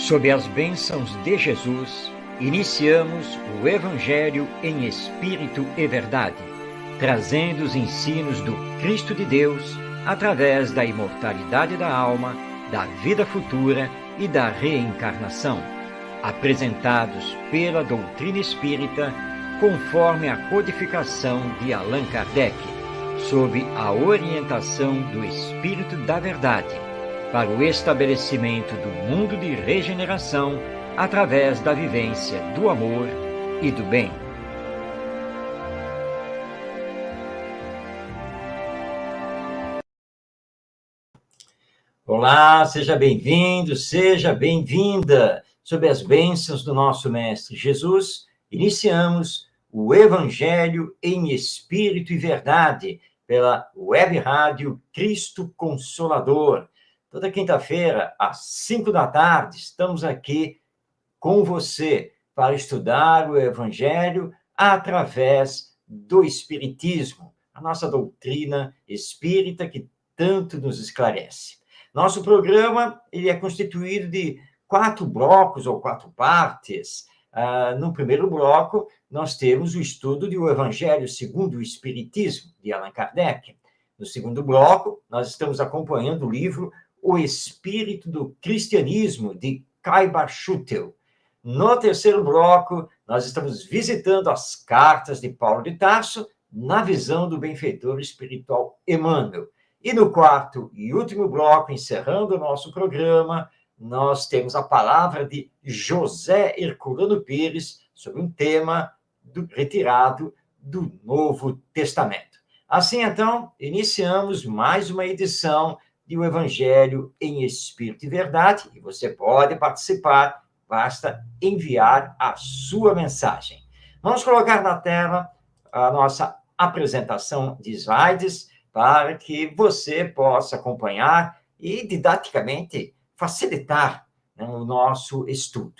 Sob as bênçãos de Jesus, iniciamos o Evangelho em Espírito e Verdade, trazendo os ensinos do Cristo de Deus através da imortalidade da alma, da vida futura e da reencarnação, apresentados pela doutrina espírita conforme a codificação de Allan Kardec, sob a orientação do Espírito da Verdade, para o estabelecimento do mundo de regeneração através da vivência do amor e do bem. Olá, seja bem-vindo, seja bem-vinda. Sob as bênçãos do nosso Mestre Jesus, iniciamos o Evangelho em Espírito e Verdade pela Web Rádio Cristo Consolador. Toda quinta-feira, às 5 da tarde, estamos aqui com você para estudar o Evangelho através do Espiritismo, a nossa doutrina espírita que tanto nos esclarece. Nosso programa ele é constituído de 4 blocos ou 4 partes. No primeiro bloco, nós temos o estudo do Evangelho segundo o Espiritismo, de Allan Kardec. No segundo bloco, nós estamos acompanhando o livro O Espírito do Cristianismo, de Kai Barchutel. No terceiro bloco, nós estamos visitando as cartas de Paulo de Tarso na visão do benfeitor espiritual Emmanuel. E no quarto e último bloco, encerrando o nosso programa, nós temos a palavra de José Herculano Pires sobre um tema retirado do Novo Testamento. Assim, então, iniciamos mais uma edição do Evangelho em Espírito e Verdade, e você pode participar, basta enviar a sua mensagem. Vamos colocar na tela a nossa apresentação de slides para que você possa acompanhar e, didaticamente, facilitar, né, o nosso estudo.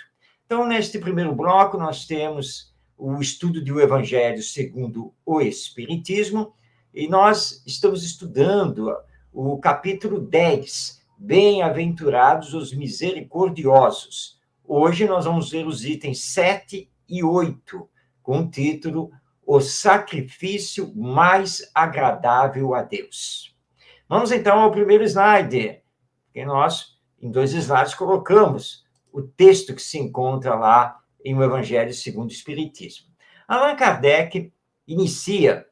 Então, neste primeiro bloco, nós temos o estudo do Evangelho segundo o Espiritismo, e nós estamos estudando o capítulo 10, Bem-aventurados os misericordiosos. Hoje nós vamos ver os itens 7 e 8, com o título O Sacrifício Mais Agradável a Deus. Vamos então ao primeiro slide, que nós, em 2 slides, colocamos o texto que se encontra lá em O Evangelho segundo o Espiritismo. Allan Kardec inicia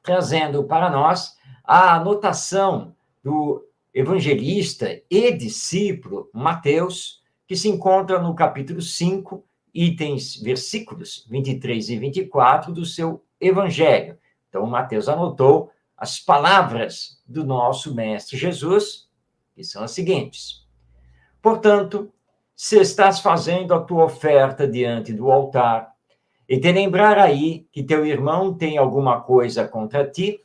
trazendo para nós a anotação do evangelista e discípulo Mateus, que se encontra no capítulo 5, versículos 23 e 24 do seu evangelho. Então, Mateus anotou as palavras do nosso Mestre Jesus, que são as seguintes: portanto, se estás fazendo a tua oferta diante do altar, e te lembrar aí que teu irmão tem alguma coisa contra ti,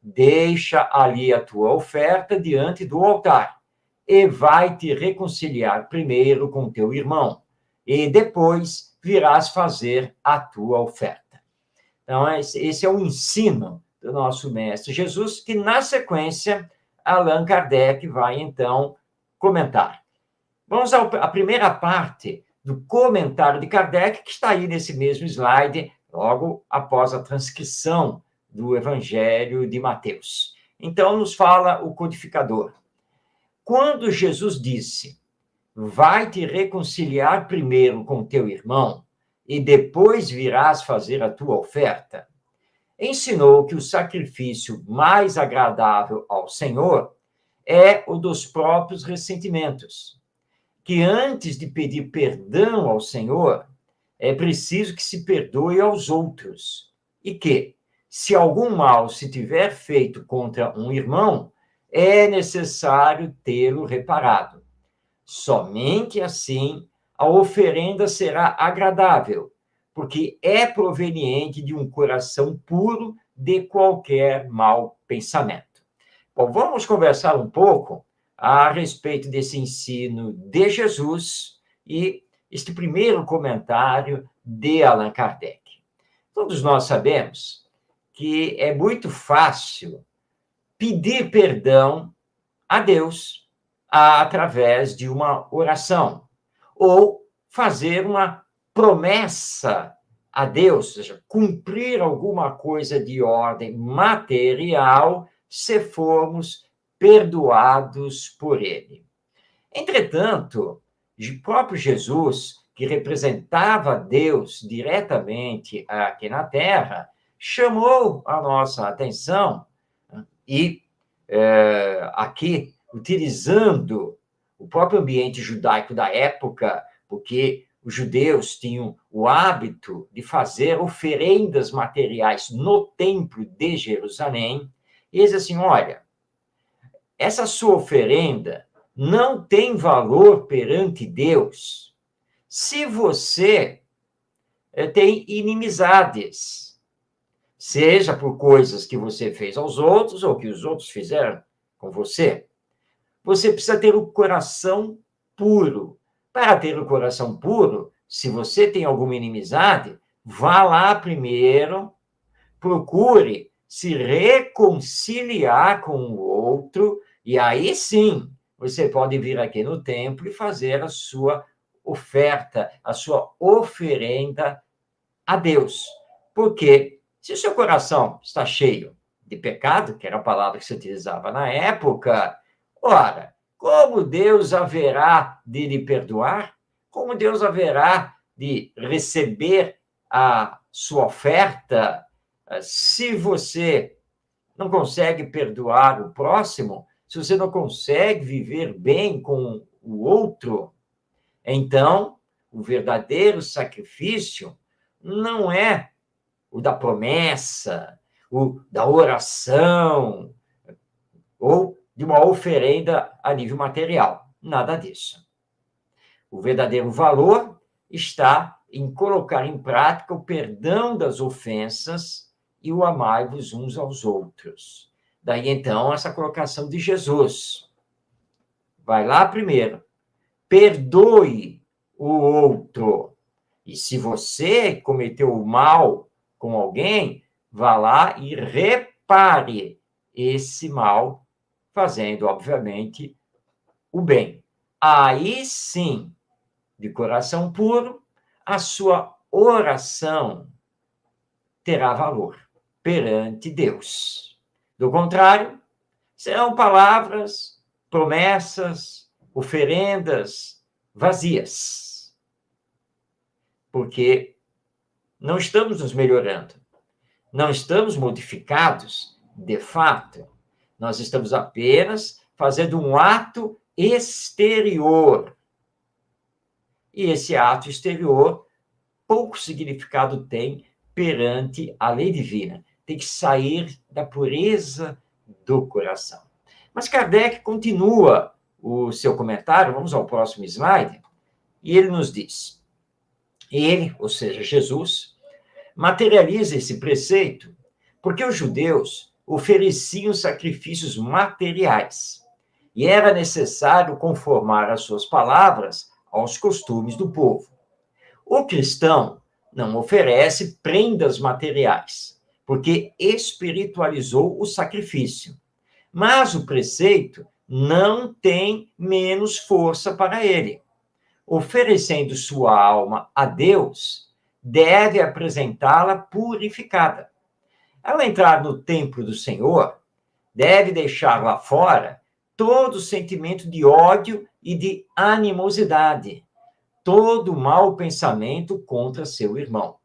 deixa ali a tua oferta diante do altar e vai te reconciliar primeiro com teu irmão, e depois virás fazer a tua oferta. Então, esse é o ensino do nosso Mestre Jesus, que, na sequência, Allan Kardec vai, então, comentar. Vamos à primeira parte do comentário de Kardec, que está aí nesse mesmo slide, logo após a transcrição do Evangelho de Mateus. Então, nos fala o codificador. Quando Jesus disse, vai te reconciliar primeiro com teu irmão e depois virás fazer a tua oferta, ensinou que o sacrifício mais agradável ao Senhor é o dos próprios ressentimentos, que antes de pedir perdão ao Senhor, é preciso que se perdoe aos outros, e que, se algum mal se tiver feito contra um irmão, é necessário tê-lo reparado. Somente assim a oferenda será agradável, porque é proveniente de um coração puro de qualquer mau pensamento. Bom, vamos conversar um pouco a respeito desse ensino de Jesus e este primeiro comentário de Allan Kardec. Todos nós sabemos que é muito fácil pedir perdão a Deus através de uma oração, ou fazer uma promessa a Deus, ou seja, cumprir alguma coisa de ordem material, se formos perdoados por ele. Entretanto, o próprio Jesus, que representava Deus diretamente aqui na Terra, chamou a nossa atenção e, aqui, utilizando o próprio ambiente judaico da época, porque os judeus tinham o hábito de fazer oferendas materiais no templo de Jerusalém, e eles assim, olha, essa sua oferenda não tem valor perante Deus se você tem inimizades, seja por coisas que você fez aos outros ou que os outros fizeram com você. Você precisa ter o coração puro. Para ter o coração puro, se você tem alguma inimizade, vá lá primeiro, procure se reconciliar com o outro, e aí sim você pode vir aqui no templo e fazer a sua oferta, a sua oferenda a Deus. Porque se o seu coração está cheio de pecado, que era a palavra que se utilizava na época, ora, como Deus haverá de lhe perdoar? Como Deus haverá de receber a sua oferta se você não consegue perdoar o próximo, se você não consegue viver bem com o outro? Então, o verdadeiro sacrifício não é o da promessa, o da oração, ou de uma oferenda a nível material. Nada disso. O verdadeiro valor está em colocar em prática o perdão das ofensas e o amai-vos uns aos outros. Daí, então, essa colocação de Jesus. Vai lá primeiro, perdoe o outro. E se você cometeu o mal com alguém, vá lá e repare esse mal, fazendo, obviamente, o bem. Aí sim, de coração puro, a sua oração terá valor perante Deus. Do contrário, serão palavras, promessas, oferendas vazias. Porque não estamos nos melhorando, não estamos modificados, de fato. Nós estamos apenas fazendo um ato exterior. E esse ato exterior, pouco significado tem perante a lei divina. Tem que sair da pureza do coração. Mas Kardec continua o seu comentário, vamos ao próximo slide, e ele nos diz: ele, ou seja, Jesus, materializa esse preceito porque os judeus ofereciam sacrifícios materiais e era necessário conformar as suas palavras aos costumes do povo. O cristão não oferece prendas materiais, porque espiritualizou o sacrifício. Mas o preceito não tem menos força para ele. Oferecendo sua alma a Deus, deve apresentá-la purificada. Ao entrar no templo do Senhor, deve deixar lá fora todo sentimento de ódio e de animosidade, todo mau pensamento contra seu irmão.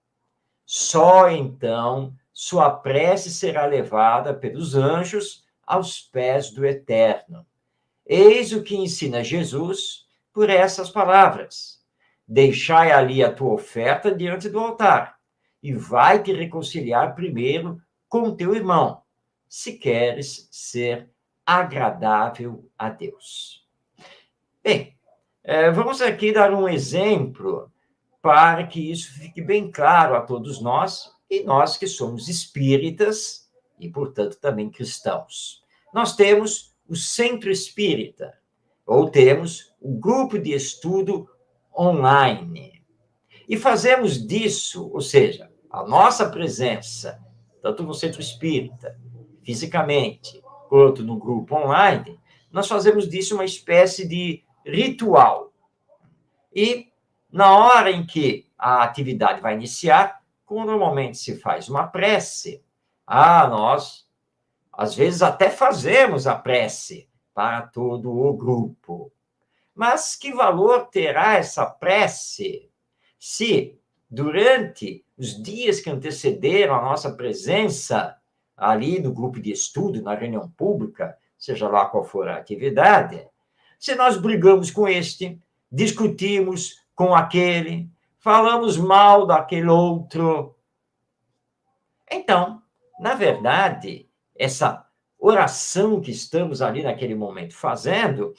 Só então sua prece será levada pelos anjos aos pés do Eterno. Eis o que ensina Jesus por essas palavras: deixai ali a tua oferta diante do altar, e vai te reconciliar primeiro com teu irmão, se queres ser agradável a Deus. Bem, vamos aqui dar um exemplo para que isso fique bem claro a todos nós, e nós que somos espíritas e, portanto, também cristãos. Nós temos o Centro Espírita, ou temos o grupo de estudo online. E fazemos disso, ou seja, a nossa presença, tanto no Centro Espírita, fisicamente, quanto no grupo online, nós fazemos disso uma espécie de ritual. E na hora em que a atividade vai iniciar, como normalmente se faz uma prece, nós, às vezes, até fazemos a prece para todo o grupo. Mas que valor terá essa prece se, durante os dias que antecederam a nossa presença ali no grupo de estudo, na reunião pública, seja lá qual for a atividade, se nós brigamos com este, discutimos com aquele, falamos mal daquele outro, então, na verdade, essa oração que estamos ali naquele momento fazendo,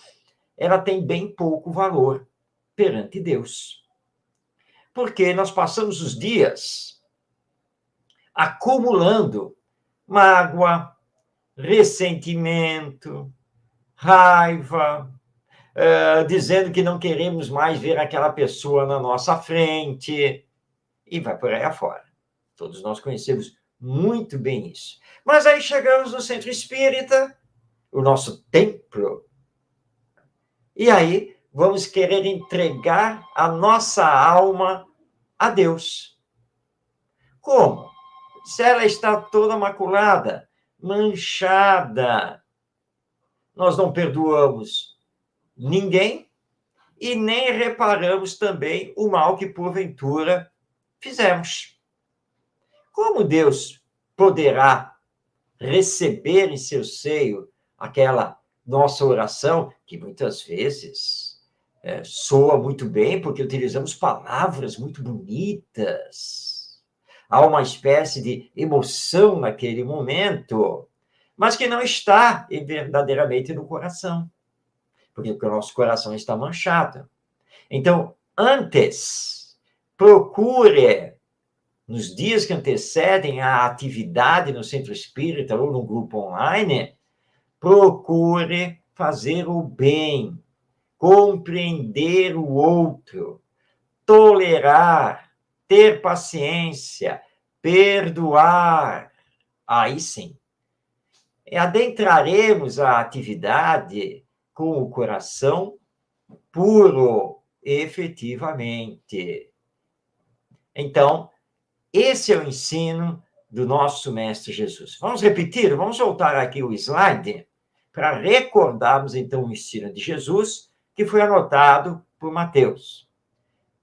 ela tem bem pouco valor perante Deus. Porque nós passamos os dias acumulando mágoa, ressentimento, raiva, dizendo que não queremos mais ver aquela pessoa na nossa frente, e vai por aí afora. Todos nós conhecemos muito bem isso. Mas aí chegamos no centro espírita, o nosso templo, e aí vamos querer entregar a nossa alma a Deus. Como? Se ela está toda maculada, manchada, nós não perdoamos ninguém e nem reparamos também o mal que porventura fizemos. Como Deus poderá receber em seu seio aquela nossa oração, que muitas vezes soa muito bem, porque utilizamos palavras muito bonitas, há uma espécie de emoção naquele momento, mas que não está verdadeiramente no coração, porque o nosso coração está manchado. Então, antes, procure, nos dias que antecedem a atividade no centro espírita ou no grupo online, procure fazer o bem, compreender o outro, tolerar, ter paciência, perdoar. Aí sim, adentraremos a atividade com o coração puro, efetivamente. Então, esse é o ensino do nosso Mestre Jesus. Vamos repetir? Vamos voltar aqui o slide para recordarmos, então, o ensino de Jesus, que foi anotado por Mateus.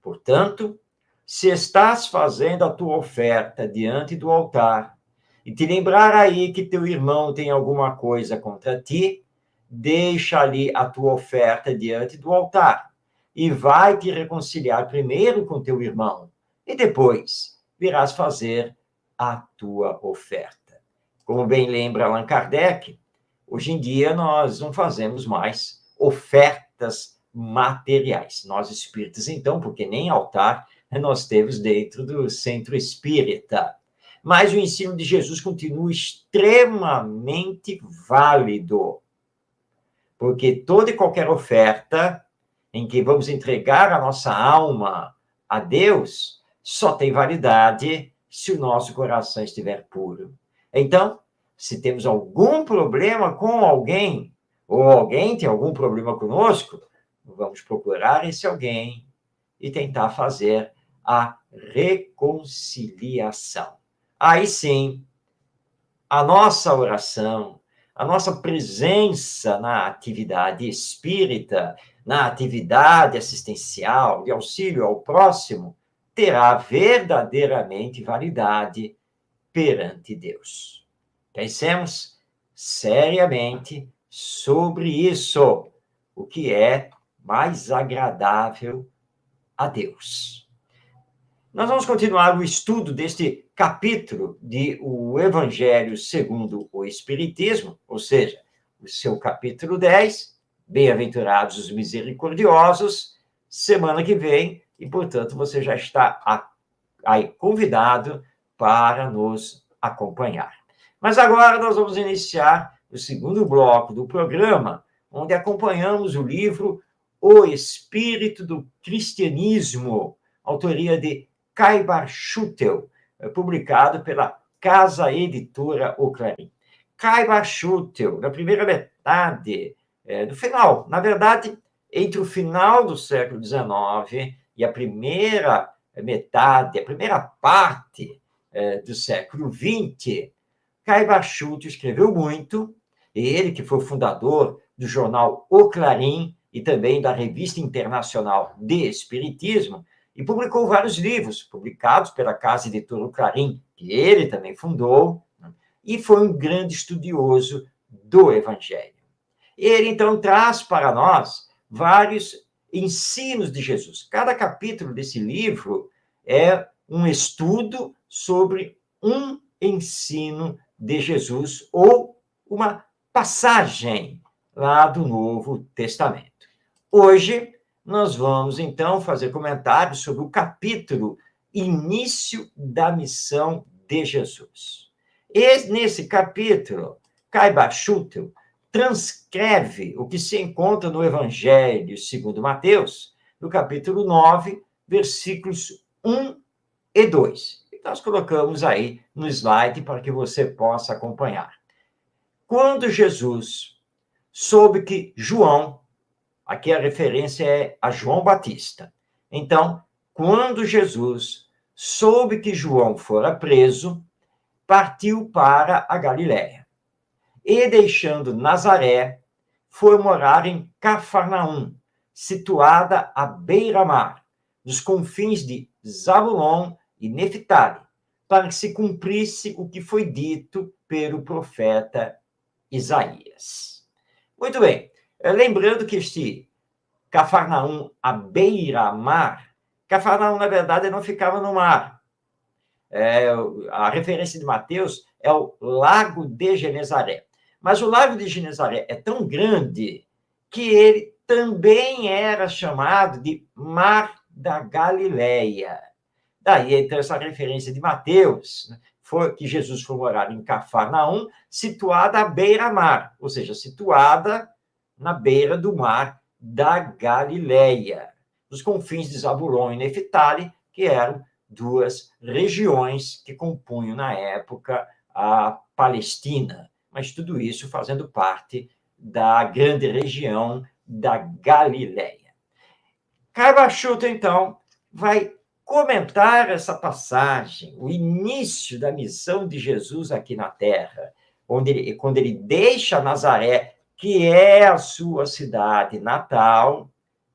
Portanto, se estás fazendo a tua oferta diante do altar e te lembrar aí que teu irmão tem alguma coisa contra ti, deixa ali a tua oferta diante do altar e vai te reconciliar primeiro com teu irmão e depois virás fazer a tua oferta. Como bem lembra Allan Kardec, hoje em dia nós não fazemos mais ofertas materiais. Nós espíritas, então, porque nem altar nós temos dentro do centro espírita. Mas o ensino de Jesus continua extremamente válido, porque toda e qualquer oferta em que vamos entregar a nossa alma a Deus só tem validade se o nosso coração estiver puro. Então, se temos algum problema com alguém, ou alguém tem algum problema conosco, vamos procurar esse alguém e tentar fazer a reconciliação. Aí sim, a nossa oração, a nossa presença na atividade espírita, na atividade assistencial, de auxílio ao próximo, terá verdadeiramente validade perante Deus. Pensemos seriamente sobre isso, o que é mais agradável a Deus. Nós vamos continuar o estudo deste capítulo de O Evangelho segundo o Espiritismo, ou seja, o seu capítulo 10, Bem-aventurados os misericordiosos, semana que vem, e, portanto, você já está aí convidado para nos acompanhar. Mas agora nós vamos iniciar o segundo bloco do programa, onde acompanhamos o livro O Espírito do Cristianismo, autoria de Kai Bar-Schutel, publicado pela Casa Editora O Clarim. Kai Bar-Schutel, na primeira metade, no final, na verdade, entre o final do século XIX e a primeira metade, a primeira parte do século XX, Caio-Barchuto escreveu muito, ele que foi o fundador do jornal O Clarim e também da Revista Internacional de Espiritismo, e publicou vários livros, publicados pela Casa Editora O Clarim, que ele também fundou, e foi um grande estudioso do Evangelho. Ele, então, traz para nós vários ensinos de Jesus. Cada capítulo desse livro é um estudo sobre um ensino de Jesus ou uma passagem lá do Novo Testamento. Hoje, nós vamos, então, fazer comentários sobre o capítulo Início da Missão de Jesus. E nesse capítulo, Caio-Barchuto transcreve o que se encontra no Evangelho segundo Mateus, no capítulo 9, versículos 1 e 2. E nós colocamos aí no slide para que você possa acompanhar. Quando Jesus soube que João, aqui a referência é a João Batista. Então, quando Jesus soube que João fora preso, partiu para a Galiléia. E, deixando Nazaré, foi morar em Cafarnaum, situada à beira-mar, nos confins de Zabulon e Neftali, para que se cumprisse o que foi dito pelo profeta Isaías. Muito bem, lembrando que este Cafarnaum à beira-mar, Cafarnaum, na verdade, não ficava no mar. A referência de Mateus é o Lago de Genezaré. Mas o Lago de Genezaré é tão grande que ele também era chamado de Mar da Galileia. Daí, então, essa referência de Mateus, foi que Jesus foi morar em Cafarnaum, situada à beira-mar, ou seja, situada na beira do mar da Galileia, nos confins de Zabulon e Neftali, que eram duas regiões que compunham, na época, a Palestina, mas tudo isso fazendo parte da grande região da Galileia. Caio-Barchuto, então, vai comentar essa passagem, o início da missão de Jesus aqui na Terra, quando ele deixa Nazaré, que é a sua cidade natal,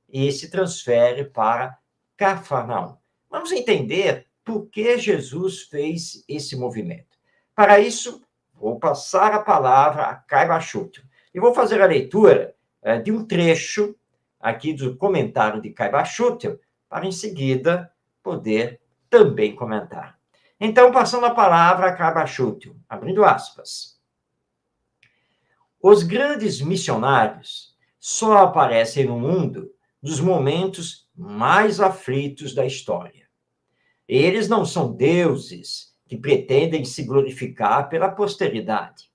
e se transfere para Cafarnaum. Vamos entender por que Jesus fez esse movimento. Para isso, vou passar a palavra a Caio-Barchuto. E vou fazer a leitura de um trecho aqui do comentário de Caio-Barchuto, para em seguida poder também comentar. Então, passando a palavra a Caio-Barchuto, abrindo aspas. Os grandes missionários só aparecem no mundo nos momentos mais aflitos da história. Eles não são deuses que pretendem se glorificar pela posteridade,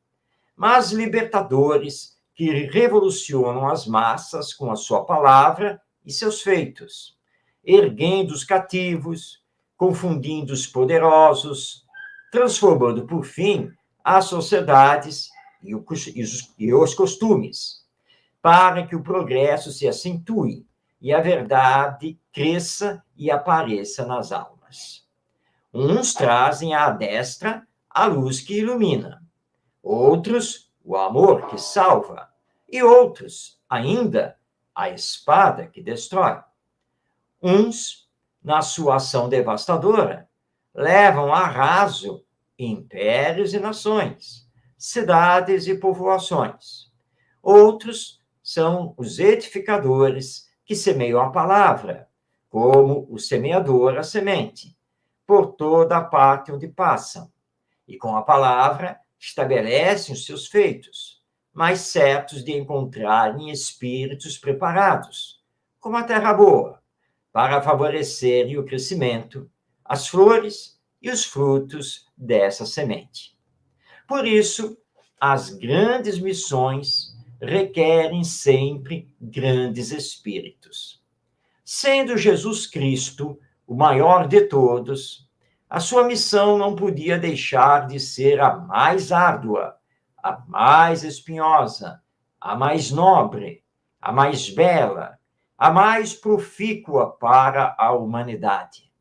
mas libertadores que revolucionam as massas com a sua palavra e seus feitos, erguendo os cativos, confundindo os poderosos, transformando, por fim, as sociedades e os costumes, para que o progresso se acentue e a verdade cresça e apareça nas almas. Uns trazem à destra a luz que ilumina, outros o amor que salva, e outros, ainda, a espada que destrói. Uns, na sua ação devastadora, levam a raso impérios e nações, cidades e povoações. Outros são os edificadores que semeiam a palavra, como o semeador a semente, por toda a parte onde passam, e com a palavra estabelecem os seus feitos, mais certos de encontrarem espíritos preparados, como a terra boa, para favorecerem o crescimento, as flores e os frutos dessa semente. Por isso, as grandes missões requerem sempre grandes espíritos. Sendo Jesus Cristo o maior de todos, a sua missão não podia deixar de ser a mais árdua, a mais espinhosa, a mais nobre, a mais bela a mais profícua para a humanidade,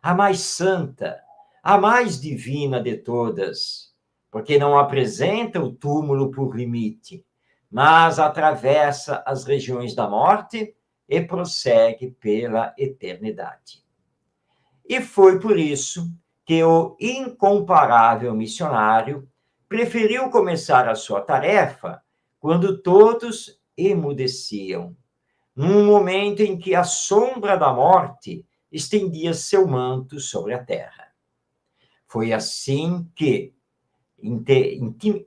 a mais santa, a mais divina de todas, porque não apresenta o túmulo por limite, mas atravessa as regiões da morte e prossegue pela eternidade. E foi por isso que o incomparável missionário preferiu começar a sua tarefa quando todos emudeciam, num momento em que a sombra da morte estendia seu manto sobre a terra. Foi assim que,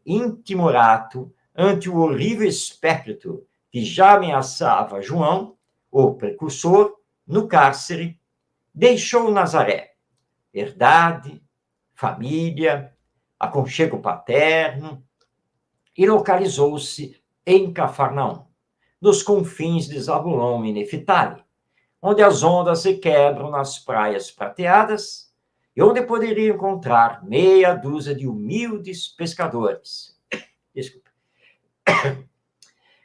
intimorato ante o horrível espectro que já ameaçava João, o precursor, no cárcere, deixou Nazaré, herdade, família, aconchego paterno, e localizou-se em Cafarnaum, nos confins de Zabulon e Neftali, onde as ondas se quebram nas praias prateadas e onde poderia encontrar meia dúzia de humildes pescadores,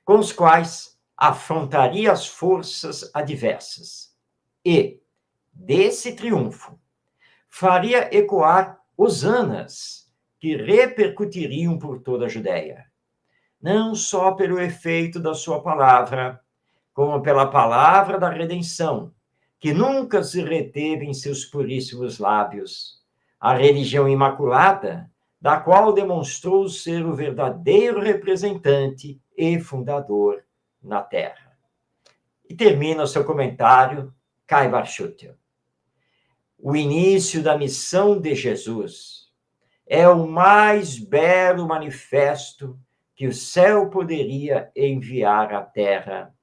com os quais afrontaria as forças adversas. E, desse triunfo, faria ecoar hosanas que repercutiriam por toda a Judéia, não só pelo efeito da sua palavra, como pela palavra da redenção, que nunca se reteve em seus puríssimos lábios, a religião imaculada, da qual demonstrou ser o verdadeiro representante e fundador na Terra. E termina o seu comentário, Kai Barchutel. O início da missão de Jesus é o mais belo manifesto que o céu poderia enviar à Terra,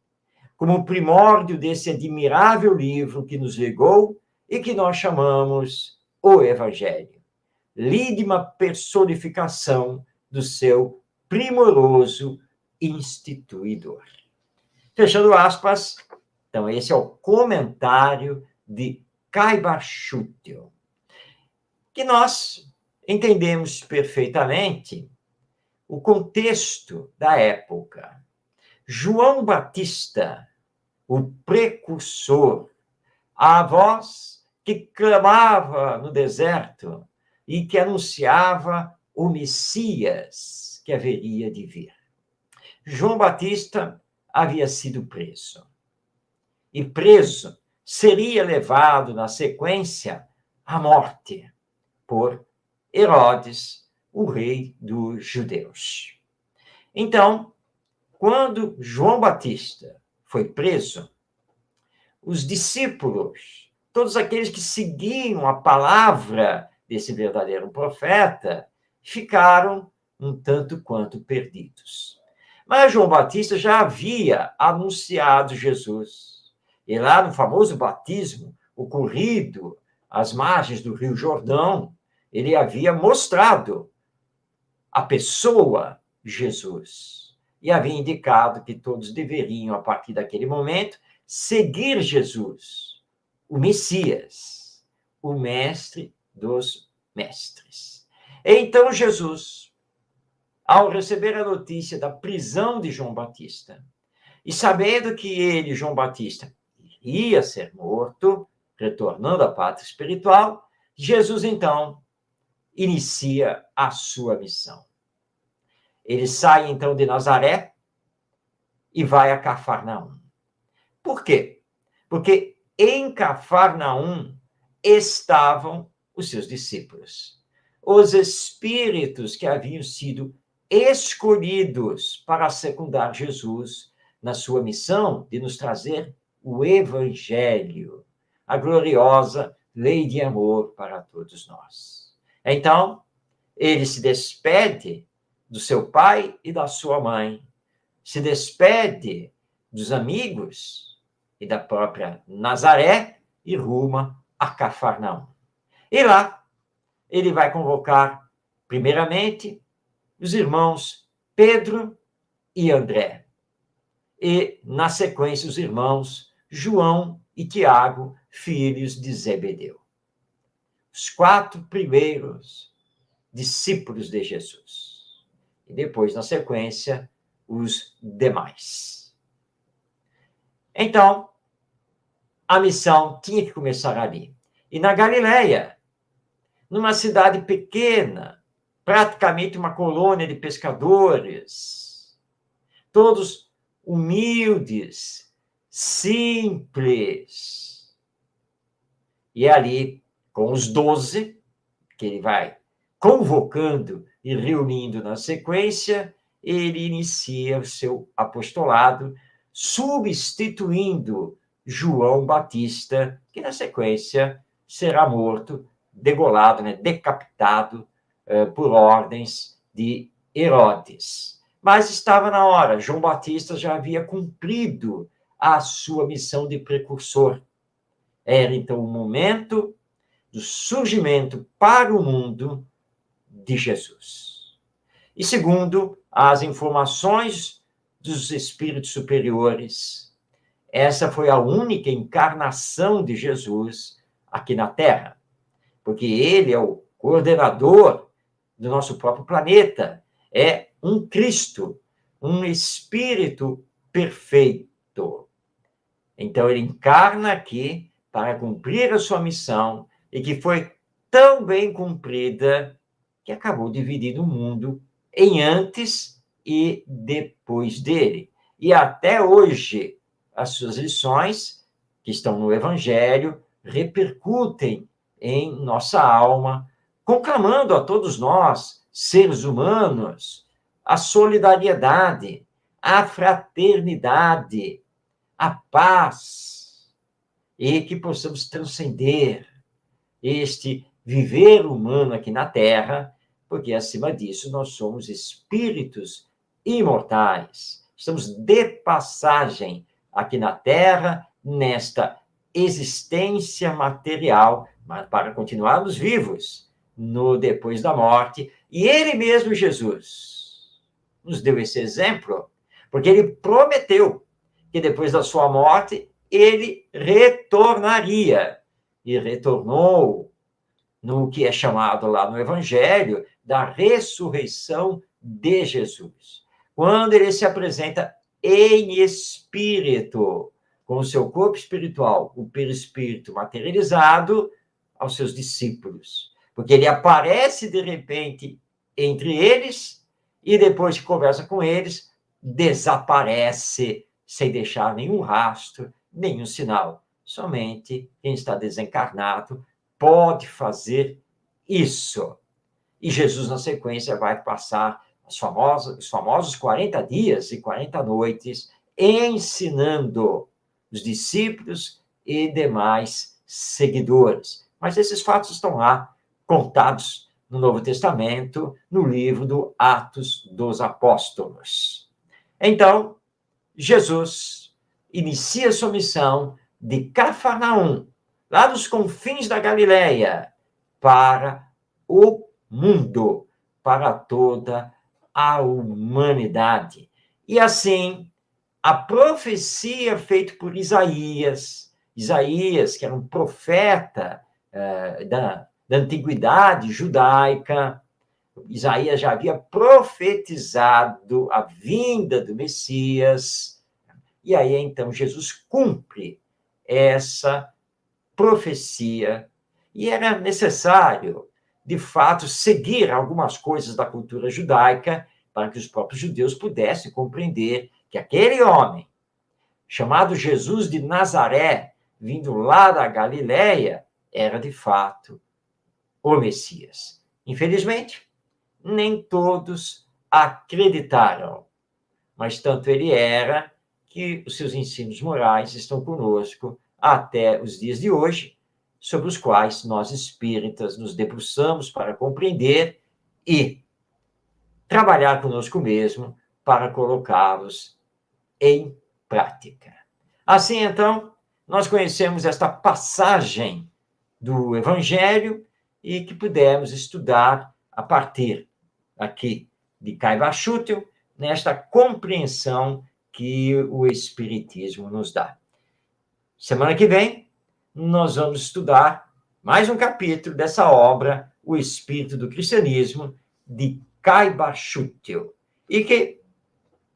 como primórdio desse admirável livro que nos legou e que nós chamamos o Evangelho, lídima personificação do seu primoroso instituidor. Fechando aspas, então esse é o comentário de Kai Barchutel, que nós entendemos perfeitamente o contexto da época. João Batista, o precursor, a voz que clamava no deserto e que anunciava o Messias que haveria de vir. João Batista havia sido preso. E preso, seria levado na sequência à morte por Herodes, o rei dos judeus. Então, quando João Batista foi preso, os discípulos, todos aqueles que seguiam a palavra desse verdadeiro profeta, ficaram um tanto quanto perdidos. Mas João Batista já havia anunciado Jesus. E lá no famoso batismo ocorrido às margens do Rio Jordão, ele havia mostrado a pessoa Jesus. E havia indicado que todos deveriam, a partir daquele momento, seguir Jesus, o Messias, o mestre dos mestres. Então Jesus, ao receber a notícia da prisão de João Batista, e sabendo que ele, João Batista, iria ser morto, retornando à pátria espiritual, Jesus, então, inicia a sua missão. Ele sai, então, de Nazaré e vai a Cafarnaum. Por quê? Porque em Cafarnaum estavam os seus discípulos, os espíritos que haviam sido escolhidos para secundar Jesus na sua missão de nos trazer o Evangelho, a gloriosa lei de amor para todos nós. Então, ele se despede do seu pai e da sua mãe, se despede dos amigos e da própria Nazaré e ruma a Cafarnaum. E lá ele vai convocar, primeiramente, os irmãos Pedro e André. E, na sequência, os irmãos João e Tiago, filhos de Zebedeu. Os 4 primeiros discípulos de Jesus. E depois, na sequência, os demais. Então, a missão tinha que começar ali. E na Galileia, numa cidade pequena, praticamente uma colônia de pescadores, todos humildes, simples. E é ali, com os 12, que ele vai convocando e reunindo na sequência, ele inicia o seu apostolado, substituindo João Batista, que na sequência será morto, degolado, né, decapitado por ordens de Herodes. Mas estava na hora, João Batista já havia cumprido a sua missão de precursor. Era então o momento do surgimento para o mundo de Jesus. E segundo as informações dos espíritos superiores, essa foi a única encarnação de Jesus aqui na Terra, porque ele é o coordenador do nosso próprio planeta, é um Cristo, um Espírito perfeito. Então, ele encarna aqui para cumprir a sua missão e que foi tão bem cumprida que acabou dividindo o mundo em antes e depois dele. E até hoje, as suas lições, que estão no Evangelho, repercutem em nossa alma, conclamando a todos nós, seres humanos, a solidariedade, a fraternidade, a paz, e que possamos transcender este viver humano aqui na Terra, porque, acima disso, nós somos espíritos imortais. Estamos de passagem aqui na Terra, nesta existência material, mas para continuarmos vivos no depois da morte. E ele mesmo, Jesus, nos deu esse exemplo, porque ele prometeu que depois da sua morte ele retornaria. E retornou no que é chamado lá no Evangelho da ressurreição de Jesus. Quando ele se apresenta em espírito, com o seu corpo espiritual, o perispírito materializado, aos seus discípulos. Porque ele aparece de repente entre eles e depois que conversa com eles, desaparece sem deixar nenhum rastro, nenhum sinal. Somente quem está desencarnado pode fazer isso. E Jesus, na sequência, vai passar os famosos 40 dias e 40 noites ensinando os discípulos e demais seguidores. Mas esses fatos estão lá, contados no Novo Testamento, no livro do Atos dos Apóstolos. Então, Jesus inicia sua missão de Cafarnaum, lá dos confins da Galileia, para o mundo, para toda a humanidade. E assim, a profecia feita por Isaías, que era um profeta da antiguidade judaica, Isaías já havia profetizado a vinda do Messias, e aí então Jesus cumpre essa profecia, e era necessário, de fato, seguir algumas coisas da cultura judaica para que os próprios judeus pudessem compreender que aquele homem, chamado Jesus de Nazaré, vindo lá da Galileia, era de fato o Messias. Infelizmente, nem todos acreditaram, mas tanto ele era que os seus ensinos morais estão conosco até os dias de hoje, sobre os quais nós espíritas nos debruçamos para compreender e trabalhar conosco mesmo para colocá-los em prática. Assim, então, nós conhecemos esta passagem do Evangelho e que pudemos estudar a partir aqui de Caiba-Schutel, nesta compreensão que o Espiritismo nos dá. Semana que vem, nós vamos estudar mais um capítulo dessa obra, O Espírito do Cristianismo, de Caiba-Schutel, e que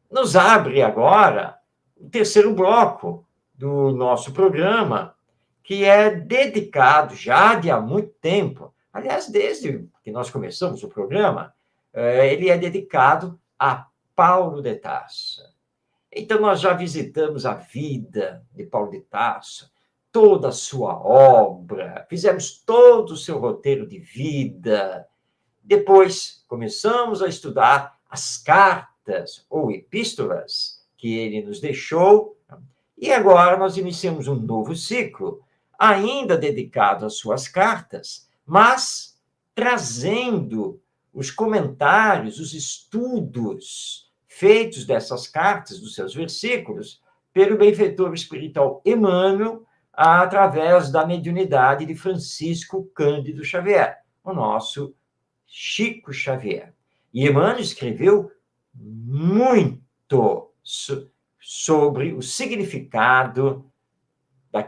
nos abre agora o terceiro bloco do nosso programa, que é dedicado já de há muito tempo, aliás, desde que nós começamos o programa, ele é dedicado a Paulo de Tarso. Então, nós já visitamos a vida de Paulo de Tarso, toda a sua obra, fizemos todo o seu roteiro de vida. Depois, começamos a estudar as cartas ou epístolas que ele nos deixou, e agora nós iniciamos um novo ciclo, ainda dedicado às suas cartas, mas trazendo os comentários, os estudos feitos dessas cartas, dos seus versículos, pelo benfeitor espiritual Emmanuel, através da mediunidade de Francisco Cândido Xavier, o nosso Chico Xavier. E Emmanuel escreveu muito sobre o significado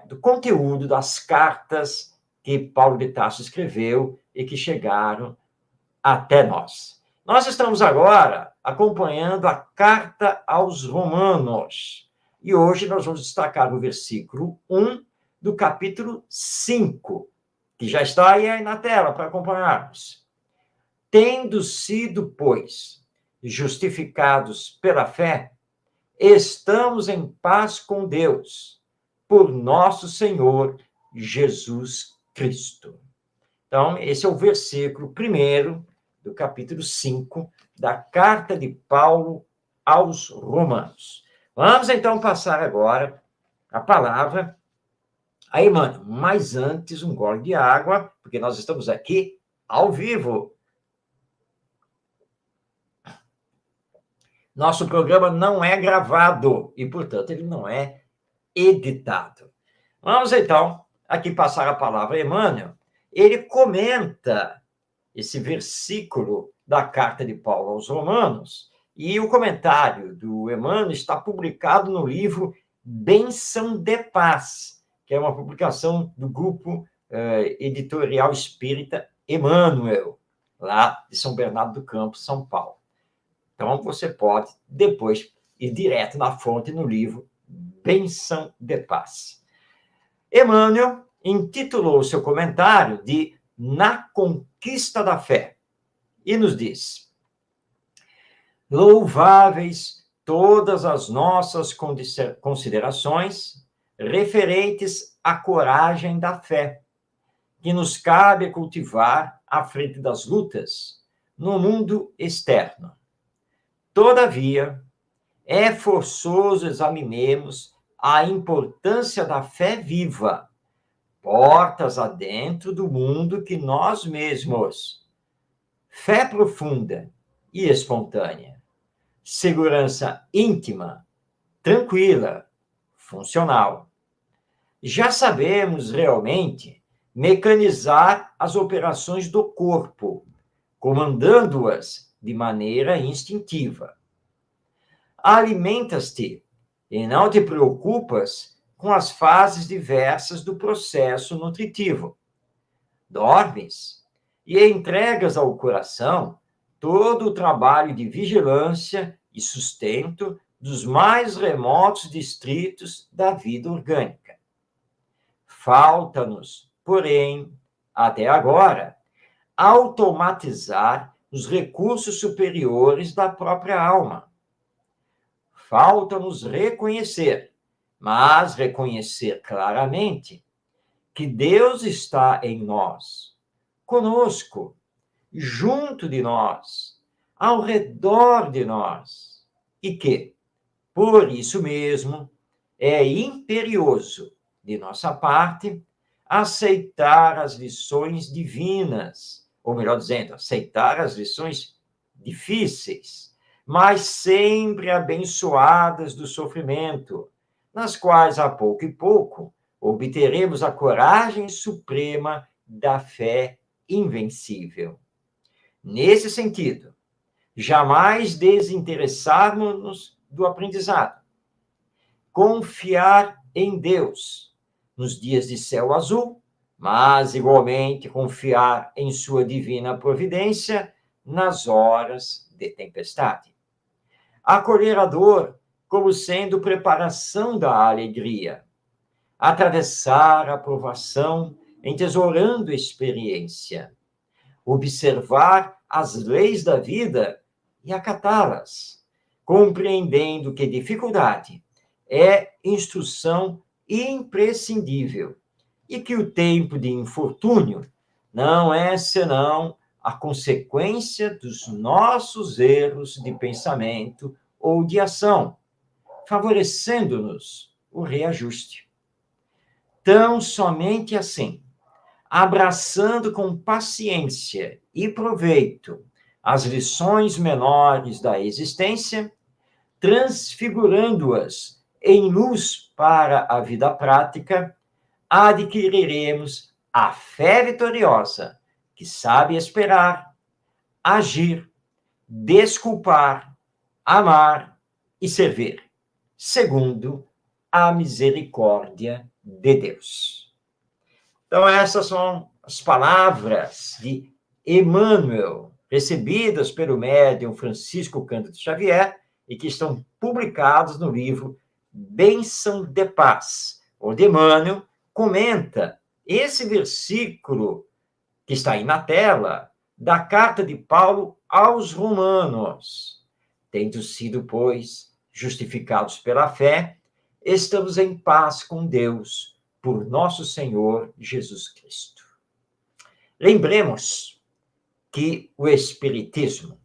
do conteúdo das cartas que Paulo de Tarso escreveu e que chegaram até nós. Nós estamos agora acompanhando a Carta aos Romanos. E hoje nós vamos destacar o versículo 1 do capítulo 5, que já está aí na tela para acompanharmos. Tendo sido, pois, justificados pela fé, estamos em paz com Deus, por nosso Senhor Jesus Cristo. Então, esse é o versículo 1 do capítulo 5 da carta de Paulo aos Romanos. Vamos, então, passar agora a palavra a Emmanuel. Mas antes, um gole de água, porque nós estamos aqui ao vivo. Nosso programa não é gravado e, portanto, ele não é editado. Vamos, então, aqui passar a palavra a Emmanuel. Ele comenta esse versículo da carta de Paulo aos Romanos, e o comentário do Emmanuel está publicado no livro Bênção de Paz, que é uma publicação do grupo editorial espírita Emmanuel, lá de São Bernardo do Campo, São Paulo. Então, você pode, depois, ir direto na fonte, no livro Bênção de Paz. Emmanuel intitulou seu comentário de Na Conquista da Fé e nos diz: louváveis todas as nossas considerações referentes à coragem da fé, que nos cabe cultivar à frente das lutas no mundo externo. Todavia, é forçoso examinemos a importância da fé viva, portas adentro do mundo que nós mesmos. Fé profunda e espontânea. Segurança íntima, tranquila, funcional. Já sabemos realmente mecanizar as operações do corpo, comandando-as de maneira instintiva. Alimentas-te e não te preocupas com as fases diversas do processo nutritivo. Dormes e entregas ao coração todo o trabalho de vigilância e sustento dos mais remotos distritos da vida orgânica. Falta-nos, porém, até agora, automatizar os recursos superiores da própria alma. Falta-nos reconhecer, mas reconhecer claramente, que Deus está em nós, conosco, junto de nós, ao redor de nós, e que, por isso mesmo, é imperioso, de nossa parte, aceitar as lições divinas, ou melhor dizendo, aceitar as lições difíceis, mas sempre abençoadas do sofrimento, nas quais, a pouco e pouco, obteremos a coragem suprema da fé invencível. Nesse sentido, jamais desinteressarmos-nos do aprendizado. Confiar em Deus nos dias de céu azul, mas, igualmente, confiar em sua divina providência nas horas de tempestade. Acolher a dor como sendo preparação da alegria, atravessar a provação, entesourando experiência, observar as leis da vida e acatá-las, compreendendo que dificuldade é instrução imprescindível e que o tempo de infortúnio não é senão a consequência dos nossos erros de pensamento ou de ação, favorecendo-nos o reajuste. Tão somente assim, abraçando com paciência e proveito as lições menores da existência, transfigurando-as em luz para a vida prática, adquiriremos a fé vitoriosa, que sabe esperar, agir, desculpar, amar e servir, segundo a misericórdia de Deus. Então, essas são as palavras de Emmanuel, recebidas pelo médium Francisco Cândido Xavier, e que estão publicados no livro Bênção de Paz, onde Emmanuel comenta esse versículo que está aí na tela, da carta de Paulo aos Romanos. Tendo sido, pois, justificados pela fé, estamos em paz com Deus, por nosso Senhor Jesus Cristo. Lembremos que o Espiritismo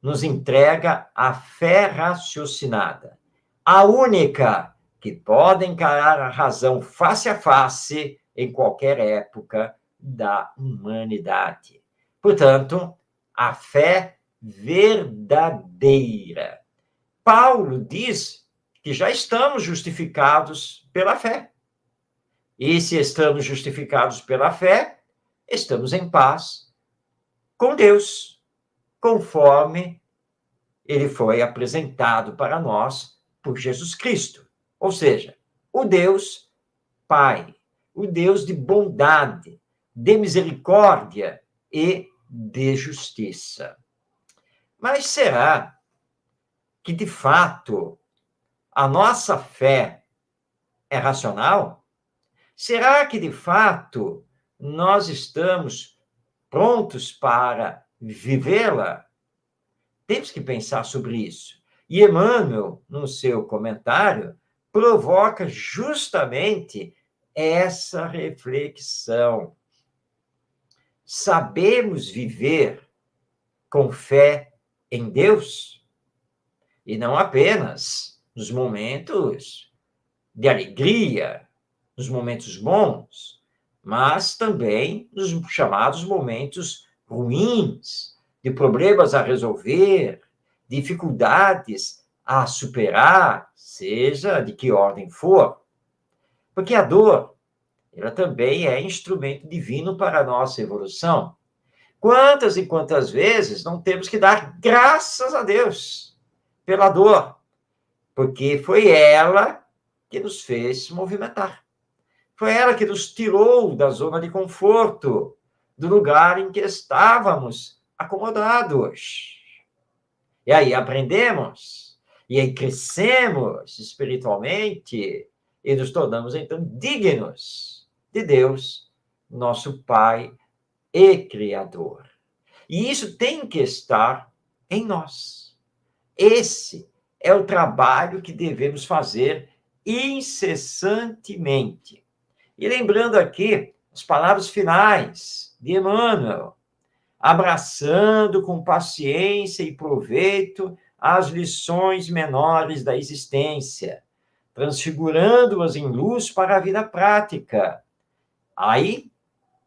nos entrega a fé raciocinada, a única que pode encarar a razão face a face em qualquer época da humanidade. Portanto, a fé verdadeira. Paulo diz que já estamos justificados pela fé. E se estamos justificados pela fé, estamos em paz com Deus, conforme ele foi apresentado para nós por Jesus Cristo. Ou seja, o Deus Pai, o Deus de bondade, de misericórdia e de justiça. Mas será que, de fato, a nossa fé é racional? Será que, de fato, nós estamos prontos para vivê-la? Temos que pensar sobre isso. E Emmanuel, no seu comentário, provoca justamente essa reflexão. Sabemos viver com fé em Deus? E não apenas nos momentos de alegria, nos momentos bons, mas também nos chamados momentos ruins, de problemas a resolver, dificuldades a superar, seja de que ordem for. Porque a dor, ela também é instrumento divino para a nossa evolução. Quantas e quantas vezes não temos que dar graças a Deus pela dor, porque foi ela que nos fez movimentar. Foi ela que nos tirou da zona de conforto, do lugar em que estávamos acomodados. E aí aprendemos, e aí crescemos espiritualmente, e nos tornamos, então, dignos de Deus, nosso Pai e Criador. E isso tem que estar em nós. Esse é o trabalho que devemos fazer incessantemente. E lembrando aqui as palavras finais de Emmanuel, abraçando com paciência e proveito as lições menores da existência, transfigurando-as em luz para a vida prática. Aí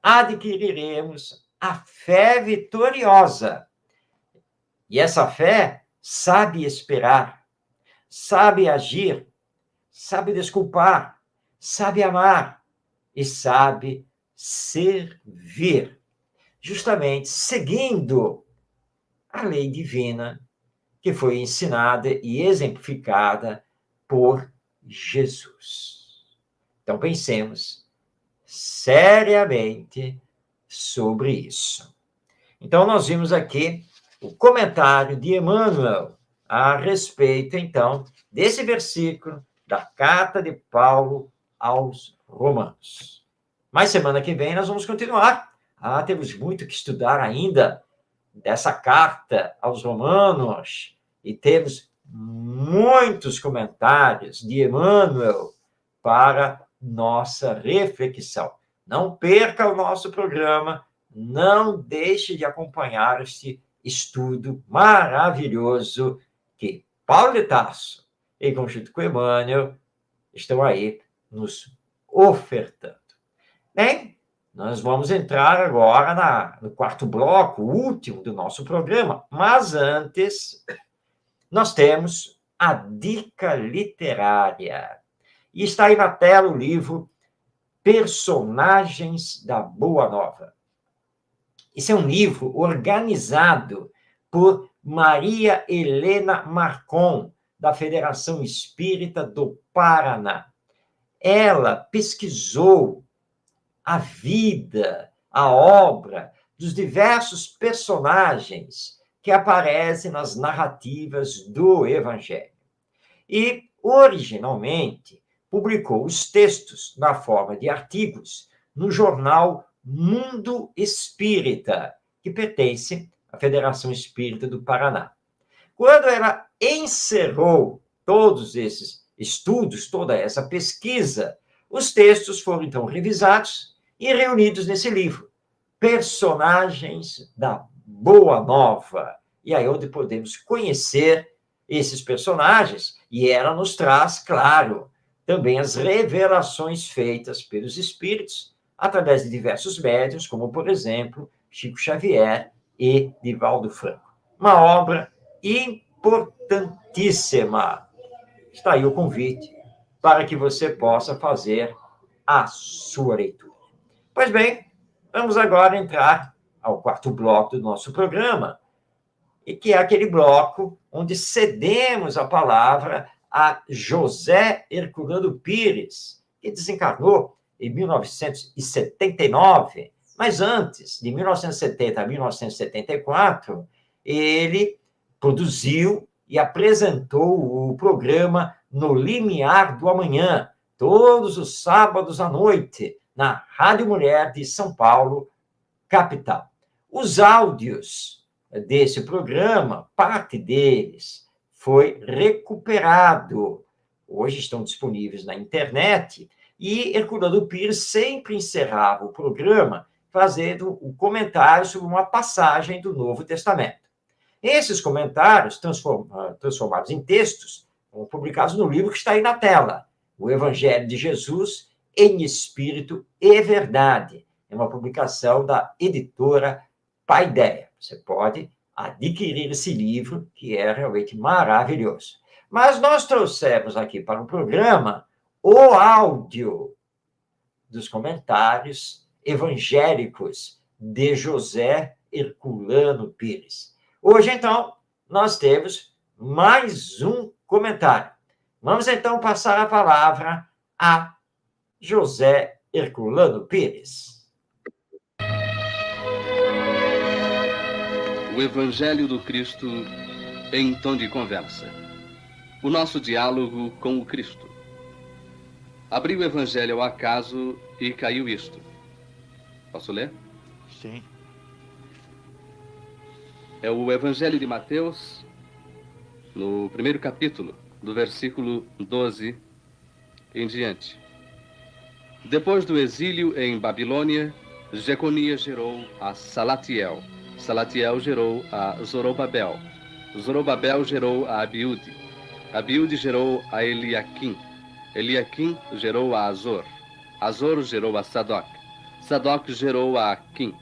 adquiriremos a fé vitoriosa. E essa fé sabe esperar, sabe agir, sabe desculpar, sabe amar e sabe servir, justamente seguindo a lei divina que foi ensinada e exemplificada por Jesus. Então, pensemos seriamente sobre isso. Então, nós vimos aqui o comentário de Emmanuel a respeito, então, desse versículo da carta de Paulo aos Romanos. Mas semana que vem nós vamos continuar. Temos muito que estudar ainda dessa carta aos Romanos e temos muitos comentários de Emmanuel para nossa reflexão. Não perca o nosso programa, não deixe de acompanhar este estudo maravilhoso que Paulo de Tarso, em conjunto com Emmanuel, estão aí nos ofertando. Bem, nós vamos entrar agora no quarto bloco, o último do nosso programa, mas antes nós temos a dica literária. E está aí na tela o livro Personagens da Boa Nova. Esse é um livro organizado por Maria Helena Marcon, da Federação Espírita do Paraná. Ela pesquisou a vida, a obra dos diversos personagens que aparecem nas narrativas do Evangelho. E, originalmente, publicou os textos na forma de artigos no jornal Mundo Espírita, que pertence à Federação Espírita do Paraná. Quando ela encerrou todos esses estudos, toda essa pesquisa, os textos foram, então, revisados e reunidos nesse livro, Personagens da Boa Nova. E aí onde podemos conhecer esses personagens, e ela nos traz, claro, também as revelações feitas pelos espíritos através de diversos médiuns, como, por exemplo, Chico Xavier e Divaldo Franco. Uma obra importantíssima. Está aí o convite para que você possa fazer a sua leitura. Pois bem, vamos agora entrar ao quarto bloco do nosso programa, e que é aquele bloco onde cedemos a palavra a José Herculano Pires, que desencarnou em 1979, mas antes, de 1970 a 1974, ele produziu e apresentou o programa No Limiar do Amanhã, todos os sábados à noite, na Rádio Mulher de São Paulo, capital. Os áudios desse programa, parte deles foi recuperado. Hoje estão disponíveis na internet, e Herculano Pires sempre encerrava o programa fazendo um comentário sobre uma passagem do Novo Testamento. Esses comentários, transformados em textos, foram publicados no livro que está aí na tela, O Evangelho de Jesus em Espírito e Verdade. É uma publicação da editora Paideia. Você pode adquirir esse livro, que é realmente maravilhoso. Mas nós trouxemos aqui para o programa o áudio dos comentários evangélicos de José Herculano Pires. Hoje, então, nós temos mais um comentário. Vamos, então, passar a palavra a José Herculano Pires. O Evangelho do Cristo em tom de conversa. O nosso diálogo com o Cristo. Abri o Evangelho ao acaso e caiu isto. Posso ler? Sim. É o Evangelho de Mateus, no primeiro capítulo, do versículo 12 em diante. Depois do exílio em Babilônia, Jeconias gerou a Salatiel. Salatiel gerou a Zorobabel. Zorobabel gerou a Abiúde. Abiúde gerou a Eliaquim. Eliaquim gerou a Azor. Azor gerou a Sadoc. Sadoc gerou a Aquim.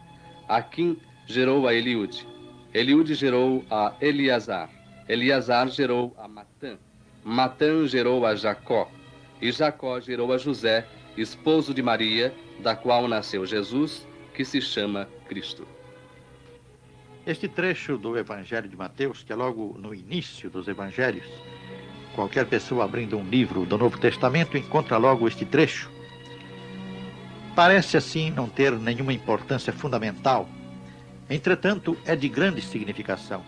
Aquim gerou a Eliúde. Eliúde gerou a Eleazar. Eleazar gerou a Matã. Matã gerou a Jacó. E Jacó gerou a José, esposo de Maria, da qual nasceu Jesus, que se chama Cristo. Este trecho do Evangelho de Mateus, que é logo no início dos Evangelhos, qualquer pessoa abrindo um livro do Novo Testamento encontra logo este trecho. Parece assim não ter nenhuma importância fundamental, entretanto é de grande significação,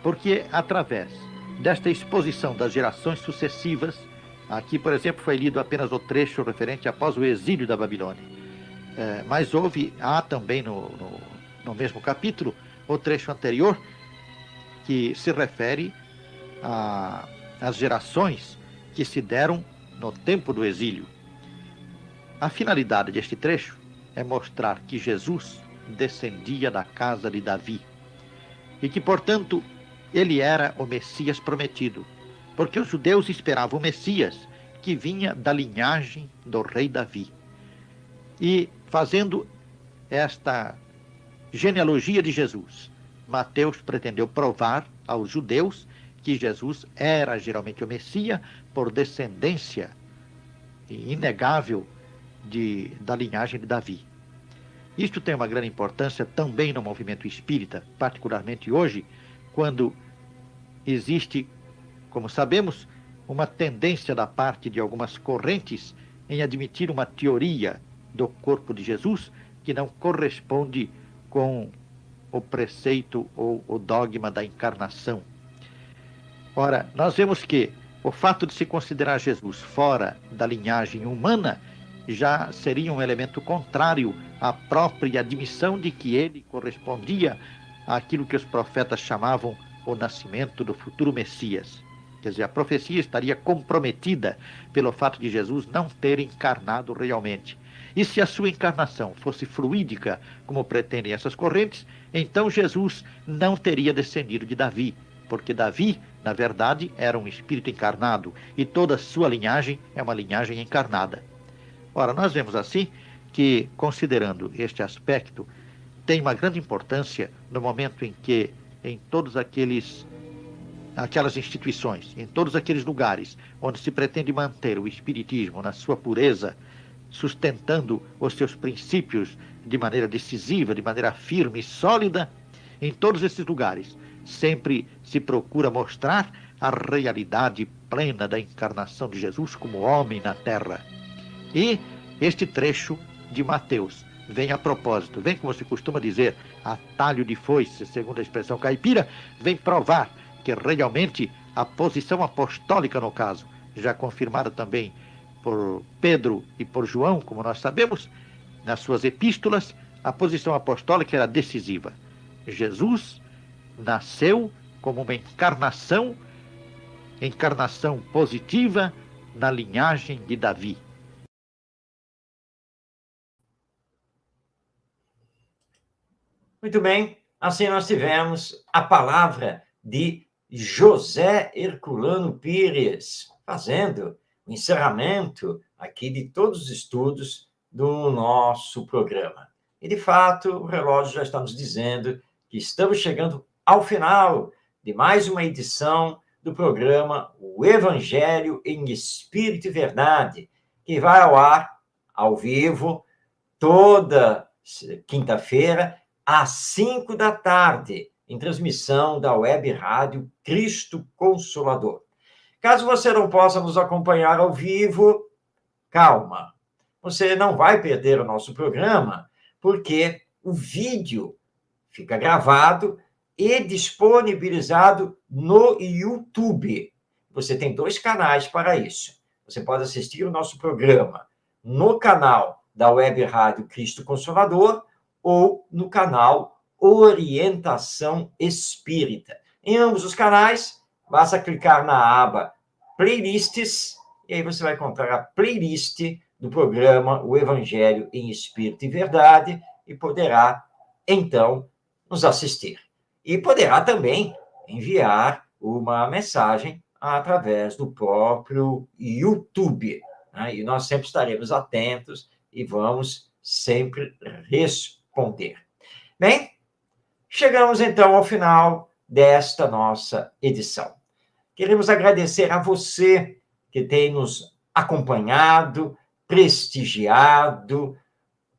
porque através desta exposição das gerações sucessivas Aqui, por exemplo, foi lido apenas o trecho referente após o exílio da Babilônia. Mas há também no mesmo capítulo o trecho anterior que se refere às gerações que se deram no tempo do exílio. A finalidade deste trecho é mostrar que Jesus descendia da casa de Davi e que, portanto, ele era o Messias prometido, porque os judeus esperavam o Messias que vinha da linhagem do rei Davi. E fazendo esta genealogia de Jesus, Mateus pretendeu provar aos judeus que Jesus era geralmente o Messias por descendência inegável da linhagem de Davi. Isto tem uma grande importância também no movimento espírita, particularmente hoje, quando existe, como sabemos, uma tendência da parte de algumas correntes em admitir uma teoria do corpo de Jesus que não corresponde com o preceito ou o dogma da encarnação. Ora, nós vemos que o fato de se considerar Jesus fora da linhagem humana já seria um elemento contrário à própria admissão de que ele correspondia àquilo que os profetas chamavam o nascimento do futuro Messias. Quer dizer, a profecia estaria comprometida pelo fato de Jesus não ter encarnado realmente. E se a sua encarnação fosse fluídica, como pretendem essas correntes, então Jesus não teria descendido de Davi, porque Davi, na verdade, era um espírito encarnado e toda a sua linhagem é uma linhagem encarnada. Ora, nós vemos assim que, considerando este aspecto, tem uma grande importância no momento em que, em todos aquelas instituições, em todos aqueles lugares onde se pretende manter o espiritismo na sua pureza, sustentando os seus princípios de maneira decisiva, de maneira firme e sólida, em todos esses lugares sempre se procura mostrar a realidade plena da encarnação de Jesus como homem na terra. E este trecho de Mateus vem a propósito, vem, como se costuma dizer, a talho de foice, segundo a expressão caipira, vem provar que realmente a posição apostólica, no caso, já confirmada também por Pedro e por João, como nós sabemos, nas suas epístolas, a posição apostólica era decisiva. Jesus nasceu como uma encarnação positiva na linhagem de Davi. Muito bem, assim nós tivemos a palavra de José Herculano Pires, fazendo o encerramento aqui de todos os estudos do nosso programa. E, de fato, o relógio já está nos dizendo que estamos chegando ao final de mais uma edição do programa O Evangelho em Espírito e Verdade, que vai ao ar, ao vivo, toda quinta-feira, às 5 da tarde, em transmissão da Web Rádio Cristo Consolador. Caso você não possa nos acompanhar ao vivo, calma. Você não vai perder o nosso programa, porque o vídeo fica gravado e disponibilizado no YouTube. Você tem 2 canais para isso. Você pode assistir o nosso programa no canal da Web Rádio Cristo Consolador ou no canal Orientação Espírita. Em ambos os canais, basta clicar na aba Playlists, e aí você vai encontrar a playlist do programa O Evangelho em Espírito e Verdade e poderá, então, nos assistir. E poderá também enviar uma mensagem através do próprio YouTube, né? E nós sempre estaremos atentos e vamos sempre responder. Bem, chegamos então ao final desta nossa edição. Queremos agradecer a você que tem nos acompanhado, prestigiado,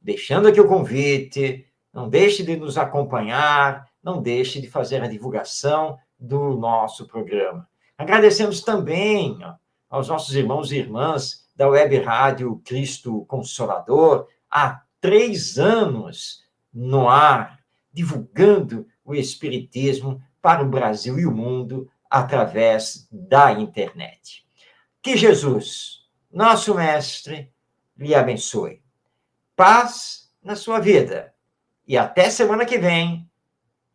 deixando aqui o convite. Não deixe de nos acompanhar, não deixe de fazer a divulgação do nosso programa. Agradecemos também aos nossos irmãos e irmãs da Web Rádio Cristo Consolador, há 3 anos no ar, divulgando o Espiritismo para o Brasil e o mundo através da internet. Que Jesus, nosso Mestre, lhe abençoe. Paz na sua vida. E até semana que vem,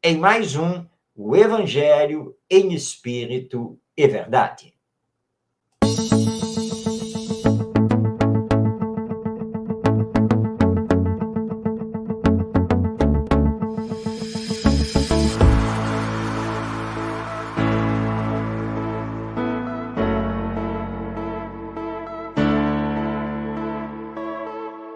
em mais um O Evangelho em Espírito e Verdade.